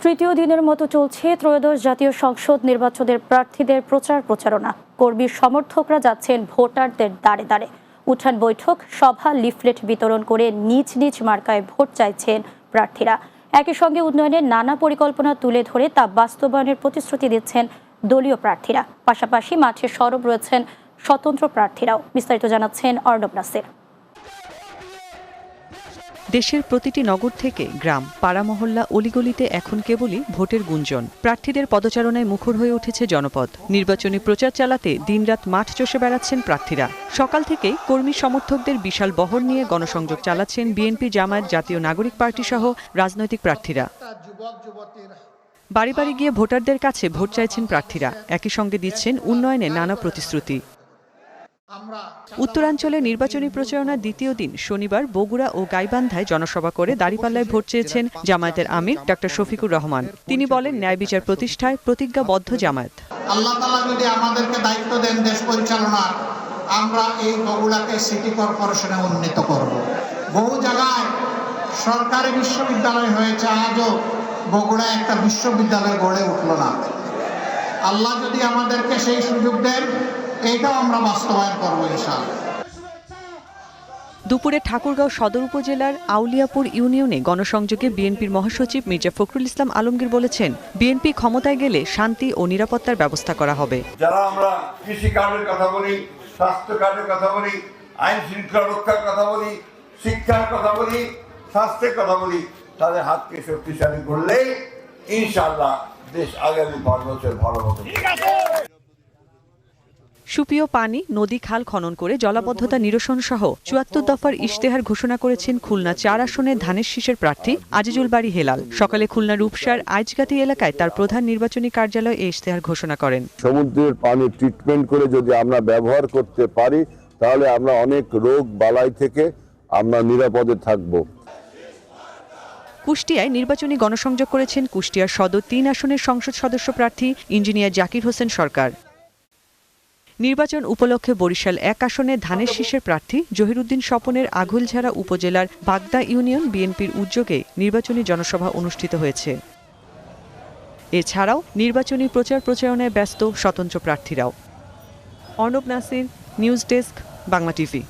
তৃতীয় দিনের মতো চলছে ত্রয়োদশ জাতীয় সংসদ নির্বাচনের প্রার্থীদের প্রচারণা। কর্মী সমর্থকরা যাচ্ছেন ভোটারদের দ্বারে দ্বারে। উঠান বৈঠক, সভা, লিফলেট বিতরণ করে নিজ নিজ মার্কায় ভোট চাইছেন প্রার্থীরা। একই সঙ্গে উন্নয়নের নানা পরিকল্পনা তুলে ধরে তা বাস্তবায়নের প্রতিশ্রুতি দিচ্ছেন দলীয় প্রার্থীরা। পাশাপাশি মাঠে সরব রয়েছেন স্বতন্ত্র প্রার্থীরাও। বিস্তারিত জানাচ্ছেন অর্ণব নাসির। দেশের প্রতিটি নগর থেকে গ্রাম, পাড়া মহল্লা, অলিগলিতে এখন কেবলই ভোটের গুঞ্জন। প্রার্থীদের পদচারণায় মুখর হয়ে উঠেছে জনপদ। নির্বাচনী প্রচার চালাতে দিনরাত মাঠ চষে বেড়াচ্ছেন প্রার্থীরা। সকাল থেকেই কর্মী সমর্থকদের বিশাল বহর নিয়ে গণসংযোগ চালাচ্ছেন বিএনপি, জামায়াত, জাতীয় নাগরিক পার্টি সহ রাজনৈতিক প্রার্থীরা। বাড়ি বাড়ি গিয়ে ভোটারদের কাছে ভোট চাইছেন প্রার্থীরা। একই সঙ্গে দিচ্ছেন উন্নয়নে নানা প্রতিশ্রুতি। উত্তরাঞ্চলে নির্বাচনী প্রচারণার দ্বিতীয় দিন শনিবার বগুড়া ও গাইবান্ধায় জনসভা করে দাঁড়িপাল্লায় ভোট চেয়েছেন জামায়াতের আমির ডক্টর শফিকুর রহমান। তিনি বলেন, ন্যায় বিচার প্রতিষ্ঠায় প্রতিজ্ঞাবদ্ধ জামায়াত। আল্লাহ তাআলা যদি আমাদেরকে দায়িত্ব দেন দেশ পরিচালনার, আমরা এই বগুড়াকে সিটি কর্পোরেশনে উন্নীত করব। বহু জায়গায় সরকারি বিশ্ববিদ্যালয় হয়েছে, আজও বগুড়া একটা বিশ্ববিদ্যালয় গড়ে উঠল না। আল্লাহ যদি আমাদেরকে সেই সুযোগ দেন, এইটাও আমরা বাস্তবায়ন করবো ইনশাআল্লাহ। দুপুরে ঠাকুরগাঁও সদর উপজেলার আউলিয়াপুর ইউনিয়নে গণসংযোগে বিএনপির মহাসচিব মির্জা ফখরুল ইসলাম আলমগীর বলেছেন, বিএনপি ক্ষমতায় গেলে শান্তি ও নিরাপত্তার ব্যবস্থা করা হবে। যারা আমরা কৃষি কার্ডের কথা বলি, স্বাস্থ্য কার্ডের কথা বলি, আইন শৃঙ্খলা রক্ষার কথা বলি, শিক্ষার কথা বলি, স্বাস্থ্যের কথা বলি, তাদের হাতকে শক্তিশালী করলে ইনশাআল্লাহ দেশ আগামী 5 বছর ভালো মতো। সুপেয় পানি, নদী, খাল খনন করে জলাবদ্ধতা নিরসন সহ ৭৪ দফার ইশতেহার ঘোষণা করেছেন খুলনা ৪ আসনের ধানের শীষের প্রার্থী আজিজুল বারী হেলাল। সকালে খুলনা রূপসার আইচগাতি এলাকায় তার প্রধান নির্বাচনী কার্যালয়ে এই ইশতেহার ঘোষণা করেন। সমুদ্রের পানি ট্রিটমেন্ট করে যদি আমরা ব্যবহার করতে পারি, তাহলে আমরা অনেক রোগ বালাই থেকে আমরা নিরাপদে থাকব। কুষ্টিয়ায় নির্বাচনী গণসংযোগ করেছেন কুষ্টিয়ার সদর ৩ আসনের সংসদ সদস্য প্রার্থী ইঞ্জিনিয়ার জাকির হোসেন সরকার। নির্বাচন উপলক্ষে বরিশাল ১ আসনে ধানের শীষের প্রার্থী জহিরুদ্দিন স্বপনের আঘুলঝাড়া উপজেলার বাগদা ইউনিয়ন বিএনপির উদ্যোগে নির্বাচনী জনসভা অনুষ্ঠিত হয়েছে। এছাড়াও নির্বাচনী প্রচারণায় ব্যস্ত স্বতন্ত্র প্রার্থীরাও। Arnab Nasir, news desk, Bangla TV.